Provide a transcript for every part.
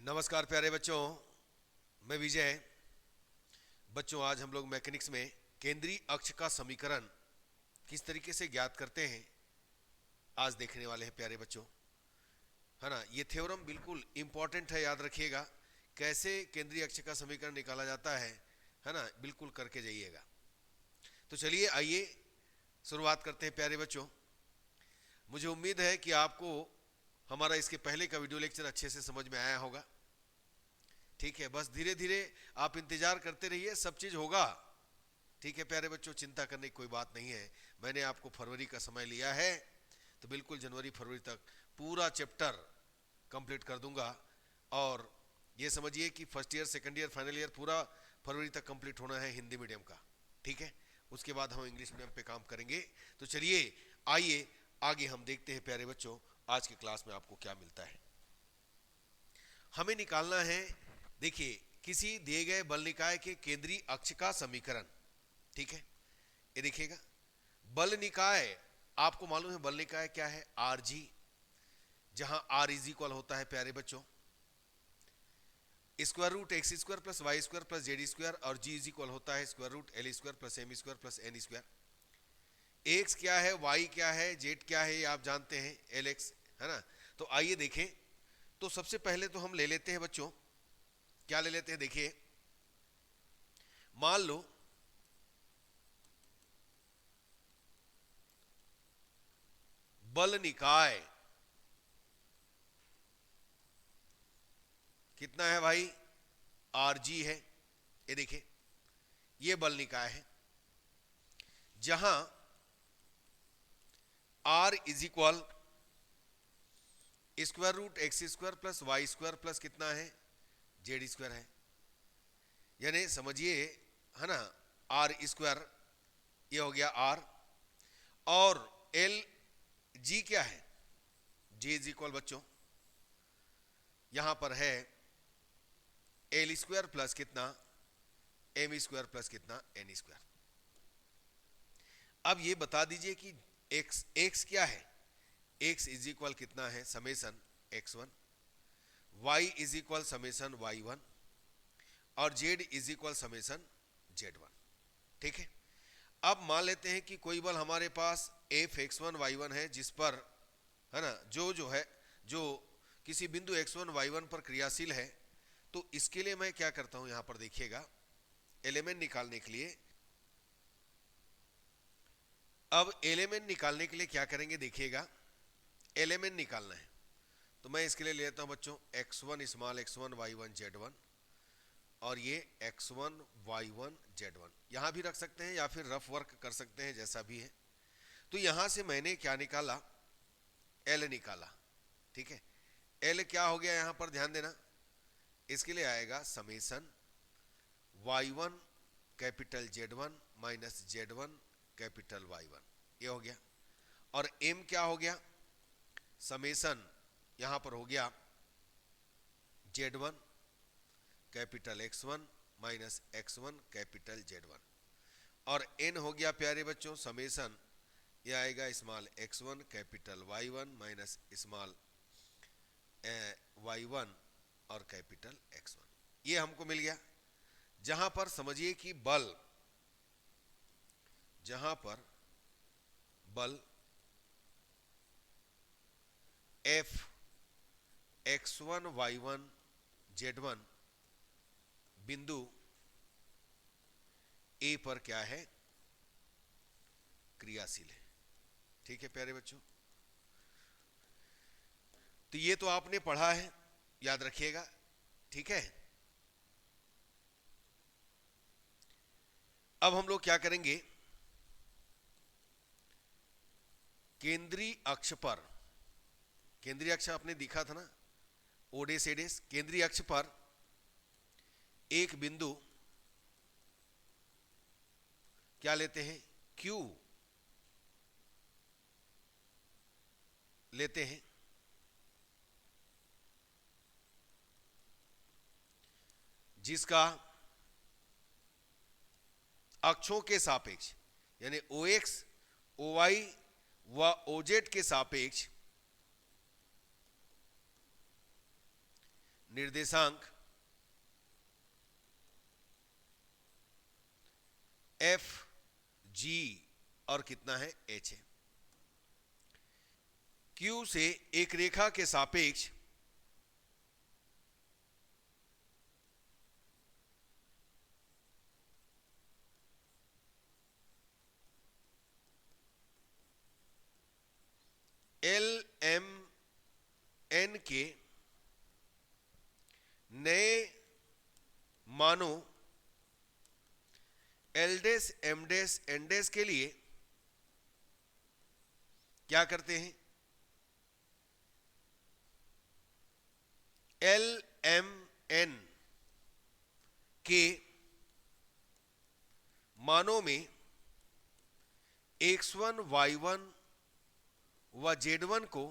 नमस्कार प्यारे बच्चों, मैं विजय। बच्चों, आज हम लोग मैकेनिक्स में केंद्रीय अक्ष का समीकरण किस तरीके से ज्ञात करते हैं आज देखने वाले हैं प्यारे बच्चों, है ना। ये थ्योरम बिल्कुल इंपॉर्टेंट है, याद रखिएगा। कैसे केंद्रीय अक्ष का समीकरण निकाला जाता है ना, बिल्कुल करके जाइएगा। तो चलिए आइए शुरुआत करते हैं प्यारे बच्चों। मुझे उम्मीद है कि आपको हमारा इसके पहले का वीडियो लेक्चर अच्छे से समझ में आया होगा। ठीक है, बस धीरे धीरे आप इंतजार करते रहिए, सब चीज होगा। ठीक है प्यारे बच्चों, चिंता करने की कोई बात नहीं है। मैंने आपको फरवरी का समय लिया है, तो बिल्कुल जनवरी फरवरी तक पूरा चैप्टर कंप्लीट कर दूंगा। और ये समझिए कि first year, second year, final year पूरा फरवरी तक कंप्लीट होना है हिंदी मीडियम का। ठीक है, उसके बाद हम इंग्लिश मीडियम पे काम करेंगे। तो चलिए आइए आगे हम देखते हैं प्यारे बच्चों, आज की क्लास में आपको क्या मिलता है। हमें निकालना है, देखिए, किसी दिए गए बल निकाय के केंद्रीय अक्ष का समीकरण। ठीक है, ये देखिएगा, बल निकाय, आपको मालूम है बल निकाय क्या है, आर जी, जहां आर इज इक्वल होता है प्यारे बच्चों square root X square plus Y square plus Z square, और जी इज इक्वल होता है square root L square plus M square plus N square. X क्या है, वाई क्या है, जेड क्या है, ये आप जानते हैं, एल एक्स, है ना। तो आइए देखें। तो सबसे पहले तो हम ले लेते हैं बच्चों, क्या ले लेते हैं, देखिए, मान लो बल निकाय कितना है भाई, आर जी है। ये देखिए, ये बल निकाय है जहां R is equal square root X square plus Y square plus कितना है, जेड स्क्वायर है। यानी समझिए, है ना, आर स्क्वायर, ये हो गया आर, और एल जी क्या है, जी इज इक्वल बच्चों यहां पर है एल स्क्वायर प्लस कितना, एम स्क्वायर प्लस कितना, एन स्क्वायर। अब ये बता दीजिए कि एक्स एक्स क्या है, एक्स इज इक्वल कितना है, summation x one, y is equal summation Y one, और z is equal summation z one. ठीक है, अब मान लेते हैं कि कोई बल हमारे पास F x one Y one है, जिस पर, है ना, जो है, जो किसी बिंदु एक्स वन वाई वन पर क्रियाशील है। तो इसके लिए मैं क्या करता हूं, यहां पर देखिएगा, एलिमेंट निकालने के लिए, अब एलिमेंट निकालने के लिए क्या करेंगे, देखिएगा, एलिमेंट निकालना है। तो मैं इसके लिए लेता हूं बच्चों X one small X one Y one Z one, और ये X one Y one Z one यहां भी रख सकते हैं या फिर रफ वर्क कर सकते हैं, जैसा भी है। तो यहां से मैंने क्या निकाला, एल निकाला। ठीक है, एल क्या हो गया यहां पर ध्यान देना, इसके लिए आएगा summation Y one capital Z one minus Z one capital Y one, ये हो गया। और एम क्या हो गया, समेसन यहां पर हो गया Z one capital X one minus X one capital Z one, और एन हो गया प्यारे बच्चों समेसन, ये आएगा small X one capital Y one minus small Y one और कैपिटल एक्स वन। ये हमको मिल गया। जहां पर समझिए कि बल, जहां पर बल F x one Y one Z one बिंदु ए पर क्या है, क्रियाशील है। ठीक है प्यारे बच्चों, तो ये तो आपने पढ़ा है, याद रखिएगा। ठीक है, अब हम लोग क्या करेंगे, केंद्रीय अक्ष पर, केंद्रीय अक्ष आपने देखा था ना, ओडेस एडेस, केंद्रीय अक्ष पर एक बिंदु क्या लेते हैं, क्यू लेते हैं, जिसका अक्षों के सापेक्ष यानी ओ एक्स ओ वाई व ओजेड के सापेक्ष निर्देशांक एफ जी और कितना है एच है। क्यू से एक रेखा के सापेक्ष एल एम एन के नए मानों एल डेस एम डेस एन डेस के लिए क्या करते हैं, एल एम एन के मानों में x1 y1 व z1 को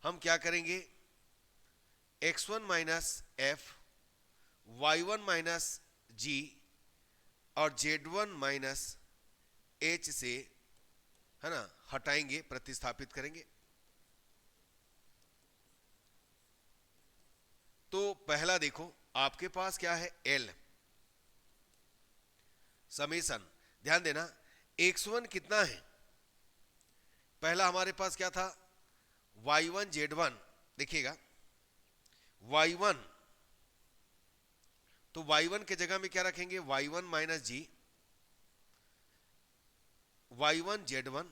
हम क्या करेंगे, x1 minus F, y1 minus जी और z1 माइनस एच से, है ना, हटाएंगे, प्रतिस्थापित करेंगे। तो पहला देखो आपके पास क्या है, L समेसन, ध्यान देना x1 कितना है, पहला हमारे पास क्या था y1 z1, देखिएगा y1, तो y1 के जगह में क्या रखेंगे y1 माइनस जी, y1 z1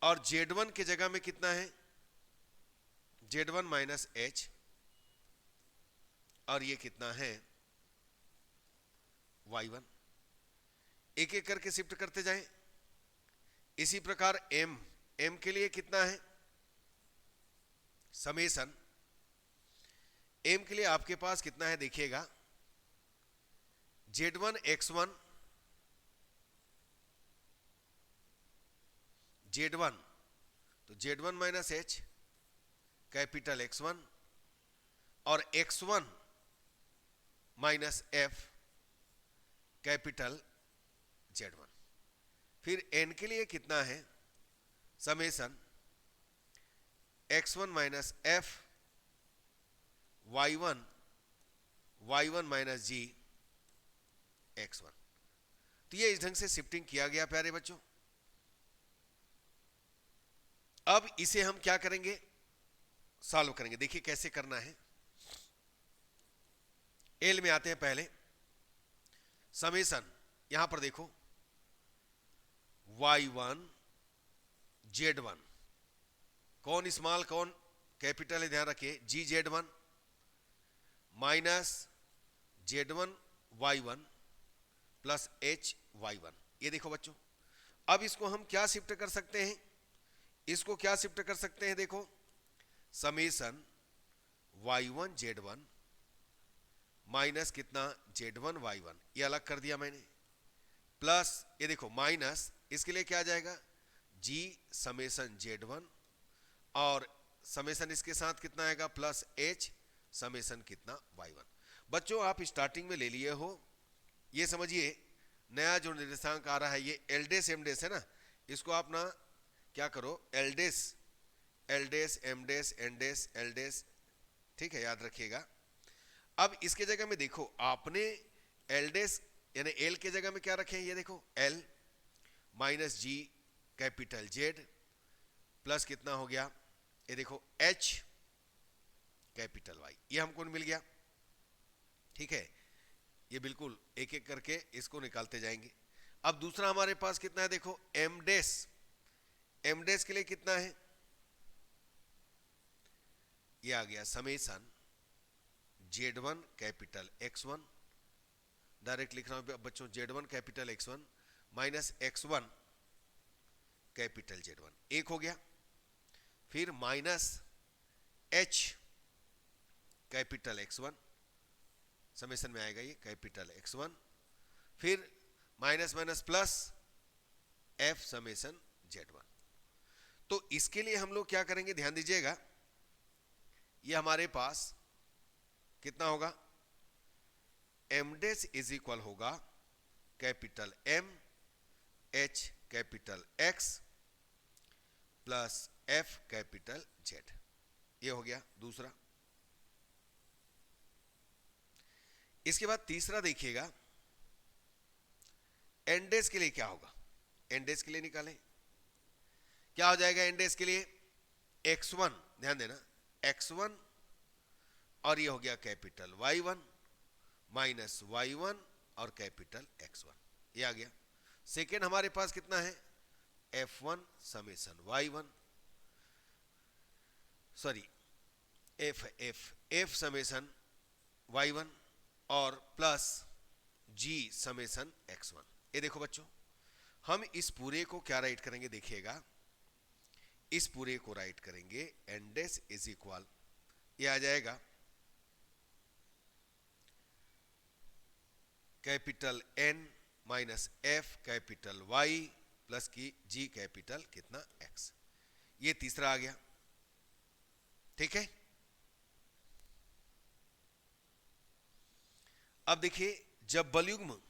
और z1 के जगह में कितना है z1 माइनस एच और ये कितना है y1। एक एक करके शिफ्ट करते जाएं। इसी प्रकार m के लिए कितना है समेसन, m के लिए आपके पास कितना है देखिएगा z1 x1 z1, तो z1 minus H capital x1 और x1 minus F capital z1। फिर n के लिए कितना है summation x1 minus F y1 minus G x1। तो ये इस ढंग से शिफ्टिंग किया गया प्यारे बच्चों। अब इसे हम क्या करेंगे, सॉल्व करेंगे। देखिए कैसे करना है। एल में आते हैं पहले, समेसन, यहां पर देखो y1 z1, कौन स्मॉल कौन कैपिटल है ध्यान रखिए, जी z1 minus z1 y1 plus h y1। ये देखो बच्चों, अब इसको हम क्या शिफ्ट कर सकते हैं, इसको क्या शिफ्ट कर सकते हैं, देखो समेसन y1 z1 माइनस कितना z1 y1, ये अलग कर दिया मैंने, प्लस ये देखो माइनस, इसके लिए क्या आ जाएगा g समेसन z1 और समेसन इसके साथ कितना आएगा प्लस h समेसन कितना y1। बच्चों आप स्टार्टिंग में ले लिए हो, ये समझिए नया जो निर्देशांक आ रहा है ये एल डेस एम डेस है ना, इसको आप ना क्या करो एल डेस एम डेस एन डेस एल डेस, ठीक है, याद रखिएगा। अब इसके जगह में देखो आपने एल डेस यानी एल के जगह में क्या रखे हैं, ये देखो L minus G capital Z plus कितना हो गया, ये देखो एच कैपिटल वाई, ये हमको मिल गया। ठीक है, ये बिल्कुल एक एक करके इसको निकालते जाएंगे। अब दूसरा हमारे पास कितना है, देखो एम डेस के लिए कितना है, ये आ गया summation z1 capital x1, direct लिख रहा हूं बच्चों z1 capital x1 minus x1 capital z1, एक हो गया। फिर minus h capital x1, summation में आएगा ये कैपिटल x1, फिर minus minus plus f summation z1। तो इसके लिए हम लोग क्या करेंगे, ध्यान दीजिएगा, ये हमारे पास कितना होगा, एम डेस इज इक्वल होगा capital M H capital X plus F capital Z. ये हो गया दूसरा। इसके बाद तीसरा देखिएगा, एन डेज के लिए क्या होगा। एन डेज के लिए निकालें, क्या हो जाएगा एन डेज के लिए, x1, ध्यान देना x1 और ये हो गया कैपिटल y1 माइनस y1 और कैपिटल x1, ये आ गया। सेकेंड हमारे पास कितना है, f1 summation y1, sorry f summation y1 और प्लस g समेसन x1। ये देखो बच्चों, हम इस पूरे को क्या राइट करेंगे, देखिएगा इस पूरे को राइट करेंगे एन डेस इज इक्वल, ये आ जाएगा capital N minus F capital Y plus की G कैपिटल कितना X। ये तीसरा आ गया, ठीक है। अब देखिए, जब बलयुग्म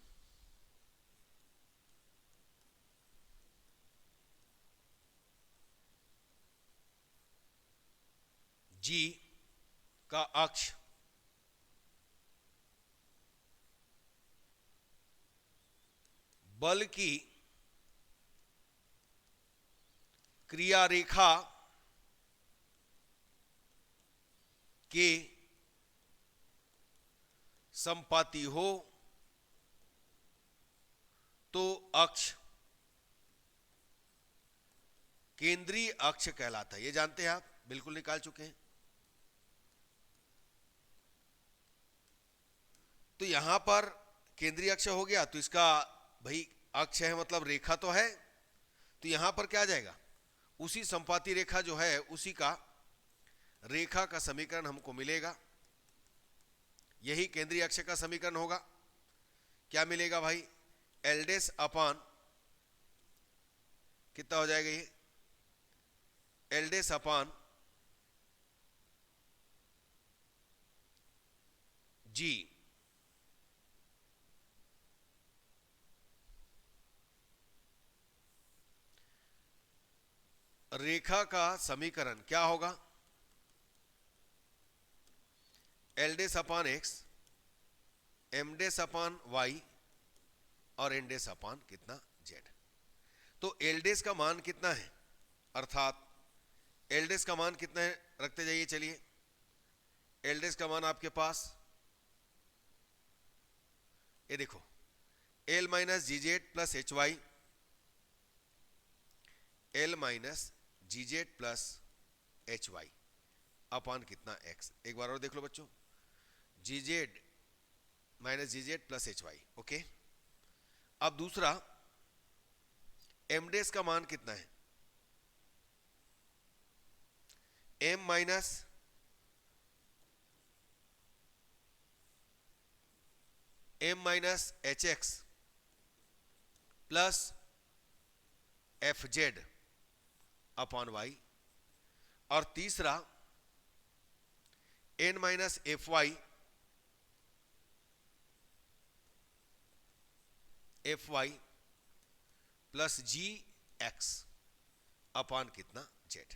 G का अक्ष बल की क्रिया रेखा के संपाती हो तो अक्ष केंद्रीय अक्ष कहलाता है। ये जानते हैं आप, बिल्कुल निकाल चुके हैं। तो यहां पर केंद्रीय अक्ष हो गया, तो इसका भाई अक्ष है मतलब रेखा तो है, तो यहां पर क्या आ जाएगा, उसी संपाती रेखा जो है उसी का रेखा का समीकरण हमको मिलेगा। यही केंद्रीय अक्ष का समीकरण होगा। क्या मिलेगा भाई, एल डेस अपान कितना हो जाएगा, ये एल डेस अपान जी। रेखा का समीकरण क्या होगा, एल डेस अपान एक्स, एम डेस अपान वाई और एन डेस अपान कितना जेड। तो एल डेस का मान कितना है, अर्थात एल डेस का मान कितना है रखते जाइए। चलिए, एल डेस का मान आपके पास ये देखो, L minus G Z plus H y, L minus G Z plus H y upon कितना एक्स। एक बार और देख लो बच्चों, G z minus G Z plus H y, okay. अब दूसरा, एम डेस का मान कितना है, M minus M minus H x plus F z upon y, और तीसरा N minus F y plus G x upon कितना जेड।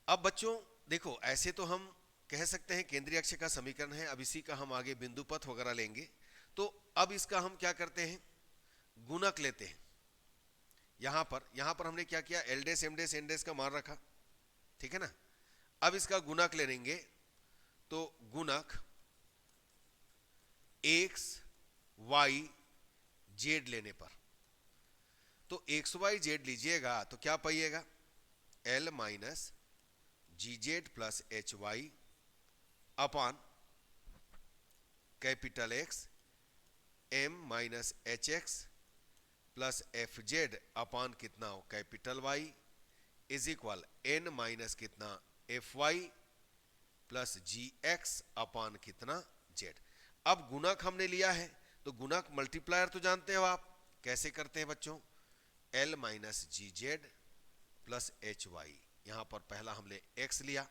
अब बच्चों देखो, ऐसे तो हम कह सकते हैं केंद्रीय अक्ष का समीकरण है, अब इसी का हम आगे बिंदु पथ वगैरह लेंगे। तो अब इसका हम क्या करते हैं, गुणक लेते हैं। यहां पर हमने क्या किया, एल डेस एम डेस एन डेस का मान रखा, ठीक है ना। अब इसका गुणक ले लेंगे, तो गुणक एक्स वाई जेड लेने पर, तो एक्स वाई जेड लीजिएगा तो क्या पाइएगा, L minus G Z plus H y upon capital X M minus H x plus F z upon कितना हो capital Y is equal N minus कितना F y plus G x upon कितना z. अब गुणक हमने लिया है, तो गुणक मल्टीप्लायर तो जानते हो आप, कैसे करते हैं बच्चों, L minus G Z plus H Y, यहां पर पहला हमने एक्स लिया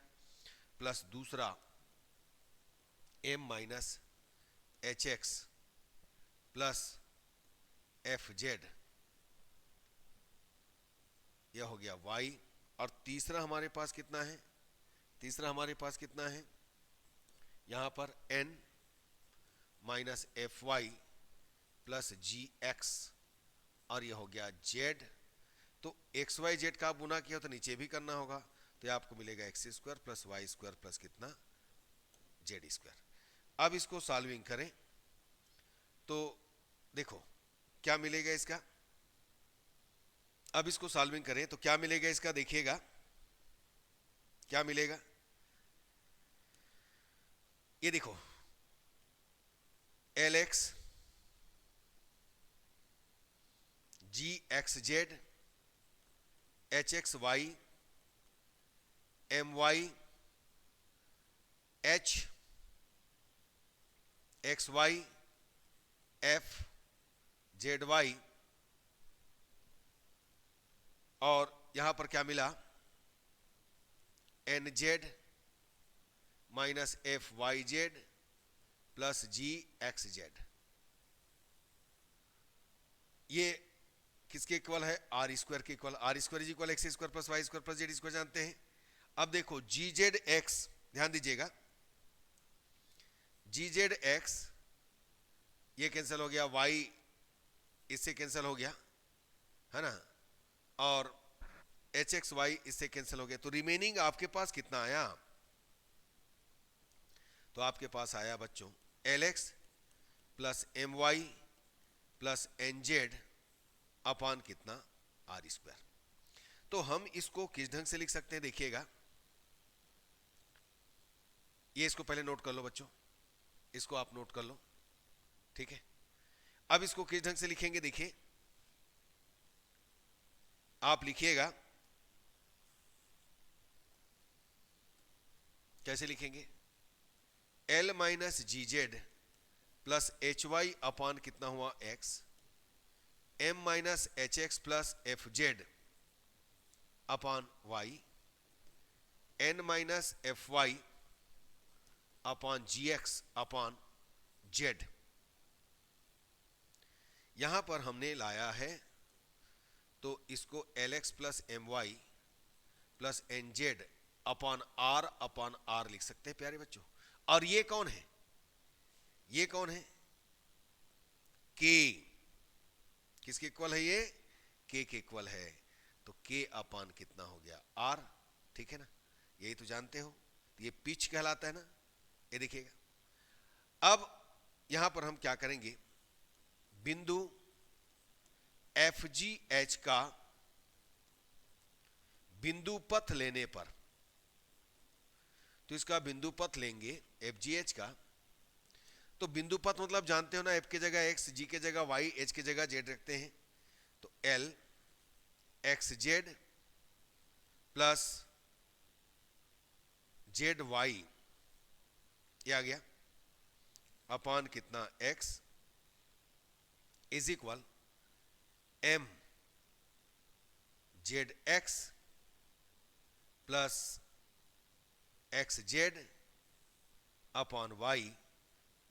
प्लस दूसरा M minus H x plus F Z यह हो गया y, और तीसरा हमारे पास कितना है, तीसरा हमारे पास कितना है यहां पर n minus F y plus G x, और यह हो गया z। तो एक्स वाई जेड का आप गुना किया तो नीचे भी करना होगा, तो आपको मिलेगा X square plus Y square plus कितना जेड स्क्वायर। अब इसको सॉल्विंग करें तो देखो क्या मिलेगा इसका, अब इसको सॉल्विंग करें तो क्या मिलेगा इसका, देखिएगा क्या मिलेगा। ये देखो L x G x z H x y M y H x y F z y, और यहां पर क्या मिला N z minus F y z plus G x z. ये किसके इक्वल है, आर स्क्वायर के इक्वल। R square is equal x square plus Y square plus Z square जानते हैं। अब देखो जी जेड एक्स, ध्यान दीजिएगा जी जेड एक्स ये कैंसिल हो गया, वाई इससे कैंसिल हो गया है ना, और एच एक्स वाई इससे कैंसिल हो गया, तो रिमेनिंग आपके पास कितना आया, तो आपके पास आया बच्चों L x plus M y plus N z upon कितना आर स्क्वायर। तो हम इसको किस ढंग से लिख सकते हैं, देखिएगा ये इसको पहले नोट कर लो बच्चों, इसको आप नोट कर लो, ठीक है। अब इसको किस ढंग से लिखेंगे, देखिए आप लिखिएगा कैसे लिखेंगे, L minus G Z plus H y upon कितना हुआ x, M minus H x plus F z upon y, N minus F y upon G x upon z. यहां पर हमने लाया है तो इसको L x plus M y plus N z upon R लिख सकते हैं प्यारे बच्चों। और ये कौन है, ये कौन है, के, किसके इक्वल है ये, के इक्वल है, तो के अपान कितना हो गया आर, ठीक है ना, यही तो जानते हो, ये पिच कहलाता है ना, ये देखिएगा। अब यहां पर हम क्या करेंगे, बिंदु एफ जी एच का बिंदु पथ लेने पर, तो इसका बिंदु पथ लेंगे एफ जी एच का, तो बिंदु पथ मतलब जानते हो ना, एफ की जगह एक्स, जी की जगह वाई, एच की जगह जेड रखते हैं, तो L X Z plus Z Y ये आ गया अपान कितना X is equal M Z X plus X Z upon Y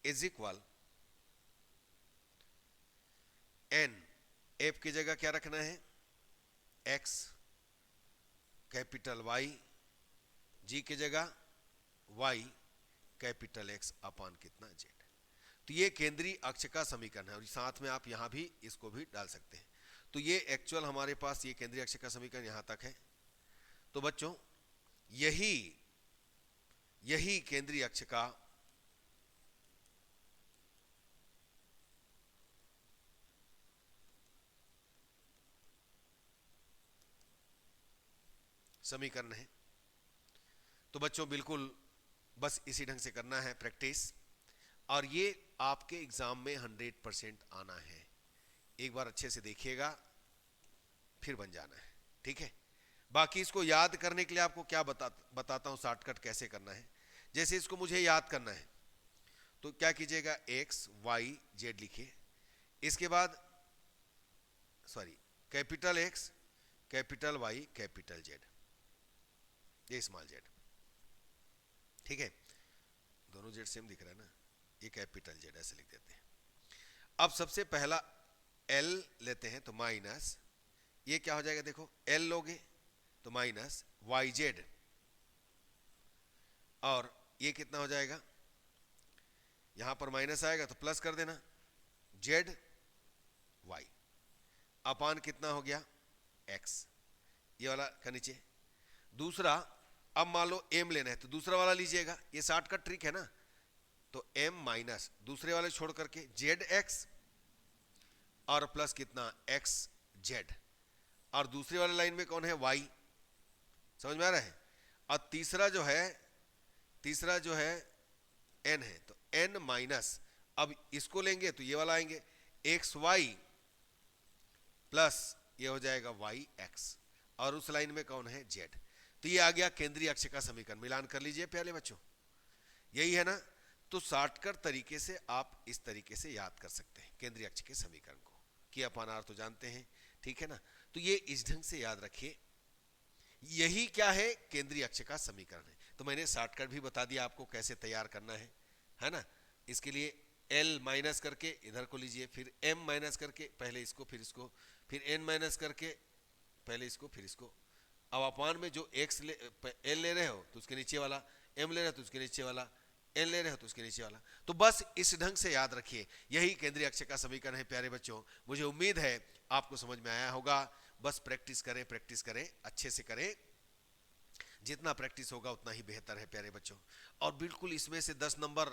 is equal N, F की जगह क्या रखना है एक्स कैपिटल वाई, जी की जगह वाई कैपिटल एक्स अपॉन कितना जेड। तो ये केंद्रीय अक्ष का समीकरण है, और साथ में आप यहां भी इसको भी डाल सकते हैं। तो ये एक्चुअल हमारे पास ये केंद्रीय अक्ष का समीकरण यहां तक है। तो बच्चों यही केंद्रीय अक्ष का समीकरण है। तो बच्चों बिल्कुल बस इसी ढंग से करना है प्रैक्टिस, और ये आपके एग्जाम में 100% आना है। एक बार अच्छे से देखिएगा फिर बन जाना है, ठीक है। बाकी इसको याद करने के लिए आपको क्या बताता हूं शॉर्टकट कैसे करना है। जैसे इसको मुझे याद करना है तो क्या कीजिएगा, एक्स वाई जेड लिखिए, इसके बाद capital X capital Y capital Z, ये स्मॉल जेड, ठीक है। दोनों जेड सेम दिख रहा है ना, ये कैपिटल जेड ऐसे लिख देते हैं। अब सबसे पहला एल लेते हैं, तो माइनस ये क्या हो जाएगा देखो, एल लोगे तो माइनस वाई जेड, और ये कितना हो जाएगा, यहां पर माइनस आएगा तो प्लस कर देना, जेड वाई अपान कितना हो गया एक्स, ये वाला का नीचे। दूसरा, अब मान लो एम लेना है तो दूसरा वाला लीजिएगा, ये 60 का ट्रिक है ना, तो एम माइनस दूसरे वाले छोड़ करके जेड एक्स और प्लस कितना एक्स जेड, और दूसरी वाली लाइन में कौन है वाई, समझ में आ रहा है। और तीसरा जो है एन है, तो एन माइनस, अब इसको लेंगे तो ये वाला आएंगे एक्स वाई प्लस ये हो जाएगा वाई एक्स, और उस लाइन में कौन है जेड। तो ये आ गया केंद्रीय अक्ष का समीकरण। मिलान कर लीजिए प्यारे बच्चों, यही है ना। तो शॉर्टकट तरीके से आप इस तरीके से याद कर सकते हैं केंद्रीय अक्ष के समीकरण को, कि अपान आर तो जानते हैं, ठीक है ना। तो ये इस ढंग से याद रखिए, यही क्या है केंद्रीय अक्ष का समीकरण है। तो मैंने शॉर्टकट भी बता दिया आपको कैसे तैयार करना है ना। इसके लिए एल माइनस करके इधर को लीजिए, फिर एम माइनस करके पहले इसको फिर इसको, फिर एन माइनस करके पहले इसको फिर इसको। अब अपान में जो एक्स एल ले रहे हो तो उसके नीचे वाला, एम ले रहे हो तो उसके नीचे वाला, एन ले रहे हो तो उसके नीचे वाला। तो बस इस ढंग से याद रखिए, यही केंद्रीय अक्ष का समीकरण है प्यारे बच्चों। मुझे उम्मीद है आपको समझ में आया होगा। बस प्रैक्टिस करें, अच्छे से करें, जितना प्रैक्टिस होगा उतना ही बेहतर है प्यारे बच्चों। और बिल्कुल इसमें से 10 नंबर,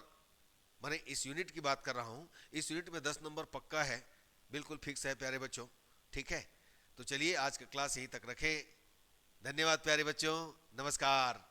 मैंने इस यूनिट की बात कर रहा हूं, इस यूनिट में 10 नंबर पक्का है, बिल्कुल फिक्स है प्यारे बच्चों, ठीक है। तो चलिए आज का क्लास यहीं तक रखें। धन्यवाद प्यारे बच्चों, नमस्कार।